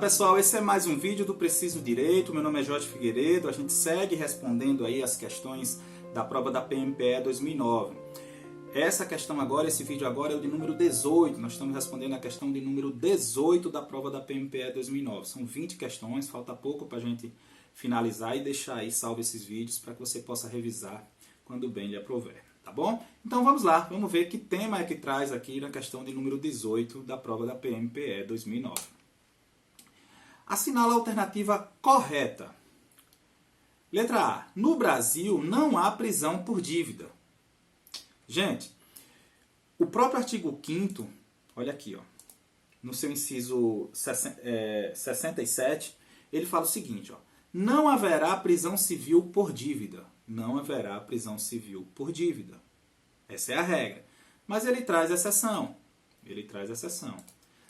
pessoal, esse é mais um vídeo do Preciso Direito. Meu nome é Jorge Figueiredo. A gente segue respondendo aí as questões da prova da PMPE 2009. Essa questão agora, esse vídeo agora é o de número 18. Nós estamos respondendo a questão de número 18 da prova da PMPE 2009. São 20 questões, falta pouco para a gente finalizar e deixar aí salvo esses vídeos para que você possa revisar quando bem lhe aprouver. Tá bom? Então vamos lá, vamos ver que tema é que traz aqui na questão de número 18 da prova da PMPE 2009. Assinala a alternativa correta. Letra A. No Brasil não há prisão por dívida. Gente, o próprio artigo 5º, olha aqui, ó, no seu inciso 67, ele fala o seguinte, ó, não haverá prisão civil por dívida. Não haverá prisão civil por dívida. Essa é a regra. Mas ele traz exceção. Ele traz exceção.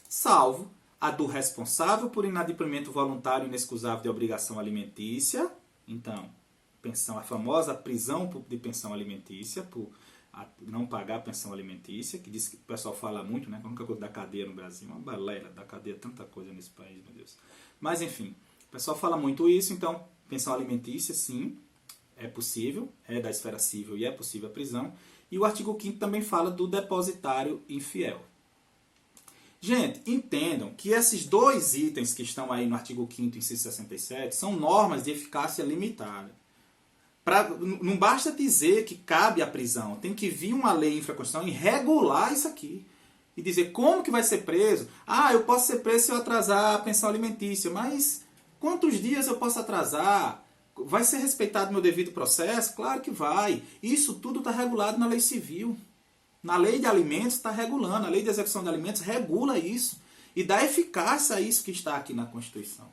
Salvo a do responsável por inadimplemento voluntário inexcusável de obrigação alimentícia. Então, pensão, a famosa prisão de pensão alimentícia, por não pagar a pensão alimentícia, que diz que o pessoal fala muito, né? Qualquer coisa da cadeia no Brasil, uma balela da cadeia, tanta coisa nesse país, meu Deus. Mas, enfim, o pessoal fala muito isso, então, pensão alimentícia, sim, é possível, é da esfera civil e é possível a prisão. E o artigo 5º também fala do depositário infiel. Gente, entendam que esses dois itens que estão aí no artigo 5º, inciso 67, são normas de eficácia limitada. Não basta dizer que cabe a prisão, tem que vir uma lei infraconstitucional e regular isso aqui. E dizer como que vai ser preso. Ah, eu posso ser preso se eu atrasar a pensão alimentícia, mas quantos dias eu posso atrasar? Vai ser respeitado meu devido processo? Claro que vai. Isso tudo está regulado na lei civil. Na lei de alimentos está regulando. A lei de execução de alimentos regula isso. E dá eficácia a isso que está aqui na Constituição.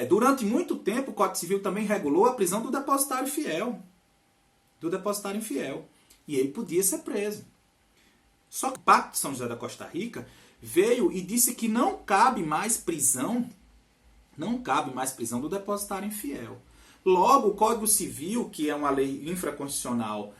Durante muito tempo, o Código Civil também regulou a prisão do depositário fiel. Do depositário infiel. E ele podia ser preso. Só que o Pacto de São José da Costa Rica veio e disse que não cabe mais prisão. Não cabe mais prisão do depositário infiel. Logo, o Código Civil, que é uma lei infraconstitucional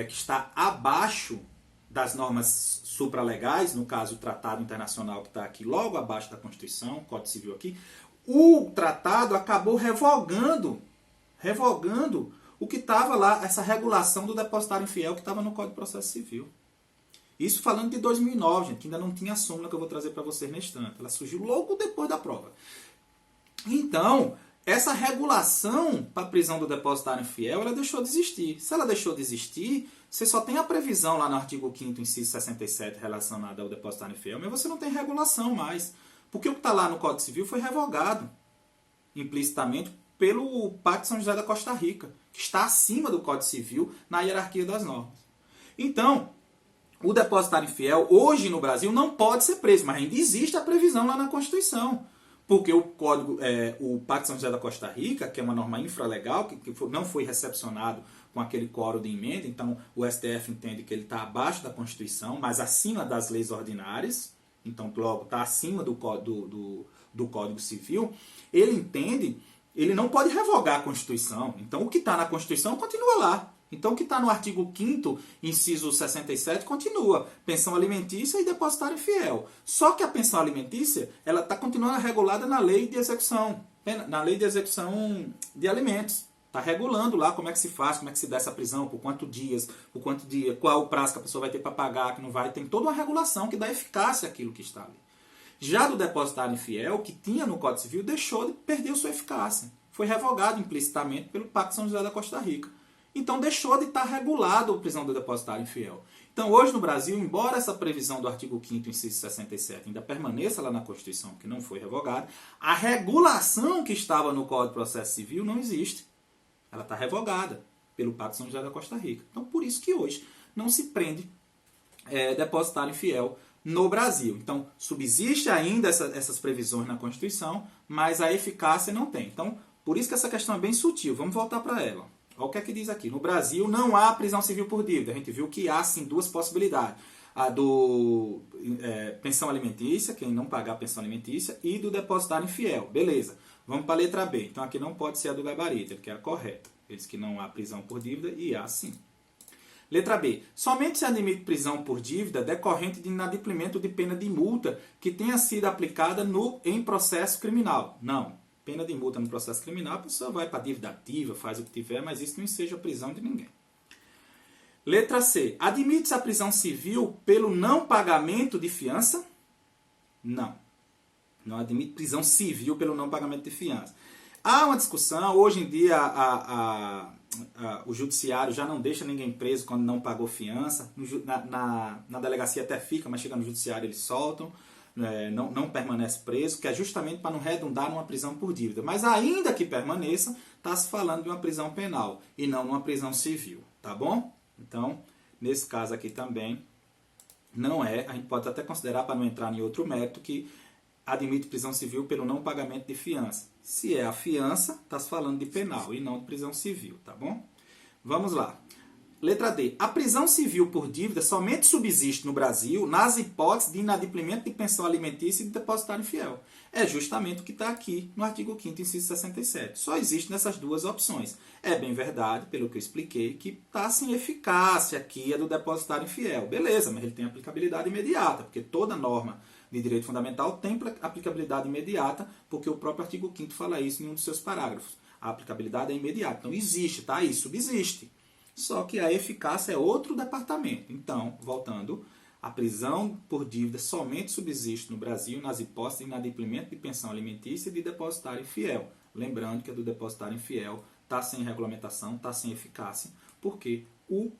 que está abaixo das normas supralegais, no caso o Tratado Internacional que está aqui logo abaixo da Constituição, o Código Civil aqui, o tratado acabou revogando o que estava lá, essa regulação do depositário infiel que estava no Código de Processo Civil. Isso falando de 2009, gente, que ainda não tinha a súmula que eu vou trazer para vocês neste instante. Ela surgiu logo depois da prova. Então, essa regulação para a prisão do depositário infiel, ela deixou de existir. Se ela deixou de existir, você só tem a previsão lá no artigo 5º, inciso 67, relacionada ao depositário infiel, mas você não tem regulação mais. Porque o que está lá no Código Civil foi revogado, implicitamente, pelo Pacto de São José da Costa Rica, que está acima do Código Civil na hierarquia das normas. Então, o depositário infiel, hoje no Brasil, não pode ser preso, mas ainda existe a previsão lá na Constituição. Porque o Pacto de São José da Costa Rica, que é uma norma infralegal, que não foi recepcionado com aquele quórum de emenda, então o STF entende que ele está abaixo da Constituição, mas acima das leis ordinárias, então logo está acima do Código Civil, ele entende, ele não pode revogar a Constituição. Então o que está na Constituição continua lá. Então o que está no artigo 5º, inciso 67, continua. Pensão alimentícia e depositário infiel. Só que a pensão alimentícia, ela está continuando regulada na lei de execução. Na lei de execução de alimentos. Está regulando lá como é que se faz, como é que se dá essa prisão, por quanto dias, qual o prazo que a pessoa vai ter para pagar, que não vai. Tem toda uma regulação que dá eficácia àquilo que está ali. Já do depositário infiel, que tinha no Código Civil, perdeu sua eficácia. Foi revogado implicitamente pelo Pacto de São José da Costa Rica. Então deixou de estar regulado a prisão do depositário infiel. Então hoje no Brasil, embora essa previsão do artigo 5º, inciso 67, ainda permaneça lá na Constituição, que não foi revogada, a regulação que estava no Código de Processo Civil não existe. Ela está revogada pelo Pacto de São José da Costa Rica. Então por isso que hoje não se prende depositário infiel no Brasil. Então subsiste ainda essas previsões na Constituição, mas a eficácia não tem. Então por isso que essa questão é bem sutil. Vamos voltar para ela. Olha o que é que diz aqui. No Brasil não há prisão civil por dívida. A gente viu que há sim duas possibilidades. A do pensão alimentícia, quem não pagar a pensão alimentícia, e do depositário infiel. Beleza. Vamos para a letra B. Então aqui não pode ser a do gabarito, que é a correta. Ele diz que não há prisão por dívida e há sim. Letra B. Somente se admite prisão por dívida decorrente de inadimplemento de pena de multa que tenha sido aplicada em processo criminal. Não. Pena de multa no processo criminal, a pessoa vai para dívida ativa, faz o que tiver, mas isso não seja prisão de ninguém. Letra C. Admite-se a prisão civil pelo não pagamento de fiança? Não. Não admite prisão civil pelo não pagamento de fiança. Há uma discussão, hoje em dia o judiciário já não deixa ninguém preso quando não pagou fiança. Na delegacia até fica, mas chega no judiciário eles soltam, não permanece preso, que é justamente para não redundar numa prisão por dívida. Mas ainda que permaneça, está se falando de uma prisão penal e não uma prisão civil, tá bom? Então, nesse caso aqui também, não é, a gente pode até considerar, para não entrar em outro mérito, que admite prisão civil pelo não pagamento de fiança. Se é a fiança, está se falando de penal e não de prisão civil, tá bom? Vamos lá. Letra D. A prisão civil por dívida somente subsiste no Brasil nas hipóteses de inadimplemento de pensão alimentícia e de depositário infiel. É justamente o que está aqui no artigo 5º, inciso 67. Só existe nessas duas opções. É bem verdade, pelo que eu expliquei, que está sem eficácia aqui a do depositário infiel. Beleza, mas ele tem aplicabilidade imediata, porque toda norma de direito fundamental tem aplicabilidade imediata, porque o próprio artigo 5º fala isso em um dos seus parágrafos. A aplicabilidade é imediata. Então existe, tá aí, subsiste. Só que a eficácia é outro departamento. Então, voltando, a prisão por dívida somente subsiste no Brasil nas hipóteses de inadimplemento de pensão alimentícia e de depositário infiel. Lembrando que a do depositário infiel está sem regulamentação, está sem eficácia, porque o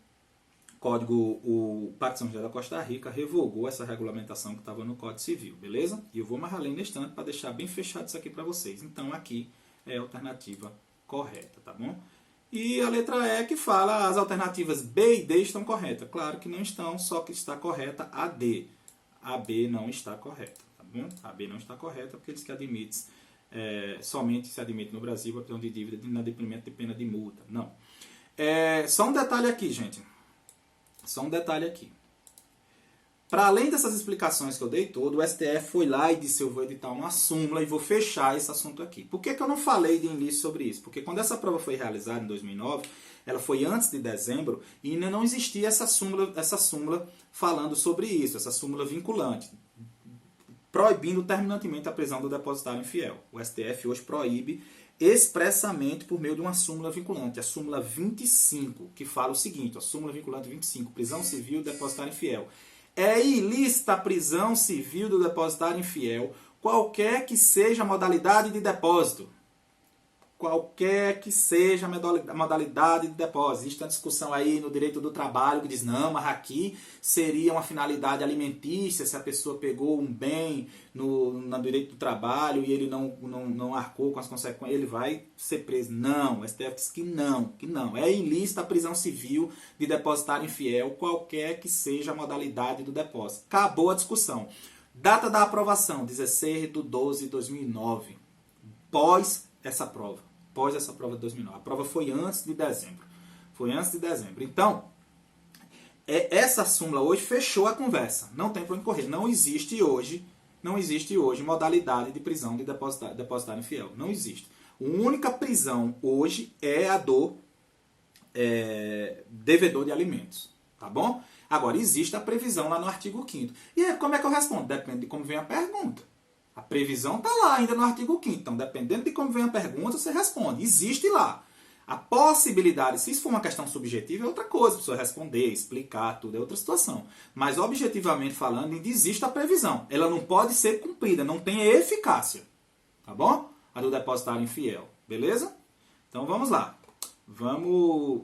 Pacto de São José da Costa Rica revogou essa regulamentação que estava no Código Civil, beleza? E eu vou mais além neste instante para deixar bem fechado isso aqui para vocês. Então, aqui é a alternativa correta, tá bom? E a letra E que fala as alternativas B e D estão corretas. Claro que não estão, só que está correta a D. A B não está correta, tá bom? A B não está correta porque diz que admite, somente se admite no Brasil a prisão de dívida de inadimplemento de pena de multa. Não. Só um detalhe aqui, gente. Só um detalhe aqui. Para além dessas explicações que eu dei todo, o STF foi lá e disse: eu vou editar uma súmula e vou fechar esse assunto aqui. Por que eu não falei de início sobre isso? Porque quando essa prova foi realizada em 2009, ela foi antes de dezembro e ainda não existia essa súmula falando sobre isso, essa súmula vinculante, proibindo terminantemente a prisão do depositário infiel. O STF hoje proíbe expressamente por meio de uma súmula vinculante, a súmula 25, que fala o seguinte, a súmula vinculante 25, prisão civil do depositário infiel. É ilícita a prisão civil do depositário infiel, qualquer que seja a modalidade de depósito. Qualquer que seja a modalidade de depósito. Existe uma discussão aí no direito do trabalho que diz, não, mas aqui seria uma finalidade alimentícia, se a pessoa pegou um bem no direito do trabalho e ele não arcou com as consequências, ele vai ser preso. Não, o STF diz que não. É ilícita a prisão civil de depositário infiel, qualquer que seja a modalidade do depósito. Acabou a discussão. Data da aprovação, 16/12/2009. Pós essa prova de 2009. A prova foi antes de dezembro. Então, essa súmula hoje fechou a conversa. Não tem para onde correr. Não existe hoje modalidade de prisão de depositário infiel. Não existe. A única prisão hoje é a do devedor de alimentos. Tá bom? Agora, existe a previsão lá no artigo 5º. E aí, como é que eu respondo? Depende de como vem a pergunta. A previsão está lá ainda no artigo 5º. Então, dependendo de como vem a pergunta, você responde. Existe lá. A possibilidade, se isso for uma questão subjetiva, é outra coisa. A pessoa responder, explicar, tudo é outra situação. Mas, objetivamente falando, existe a previsão. Ela não pode ser cumprida, não tem eficácia. Tá bom? A do depositário infiel. Beleza? Então, vamos lá. Vamos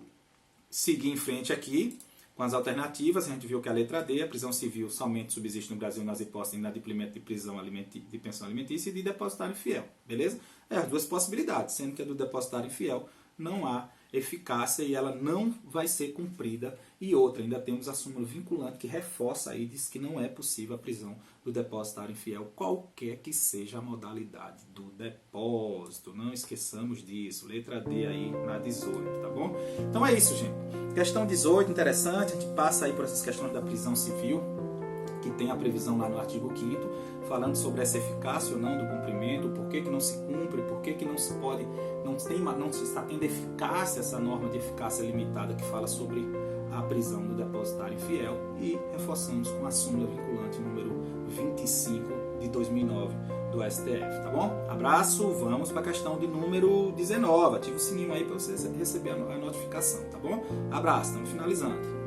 seguir em frente aqui. Com as alternativas, a gente viu que a letra D, a prisão civil somente subsiste no Brasil nas hipóteses de inadimplemento de de pensão alimentícia e de depositário infiel. Beleza? É as duas possibilidades, sendo que a do depositário infiel não há eficácia e ela não vai ser cumprida. E outra, ainda temos a súmula vinculante que reforça aí, diz que não é possível a prisão do depositário infiel, qualquer que seja a modalidade do depósito. Não esqueçamos disso. Letra D aí na 18, tá bom? Então é isso, gente. Questão 18, interessante. A gente passa aí por essas questões da prisão civil, que tem a previsão lá no artigo 5º, falando sobre essa eficácia ou não do cumprimento, por que não se cumpre, por que não se pode, não se está tendo eficácia essa norma de eficácia limitada que fala sobre a prisão do depositário infiel e reforçamos com a súmula vinculante número 25 de 2009 do STF, tá bom? Abraço, vamos para a questão de número 19. Ativa o sininho aí para você receber a notificação, tá bom? Abraço, estamos finalizando.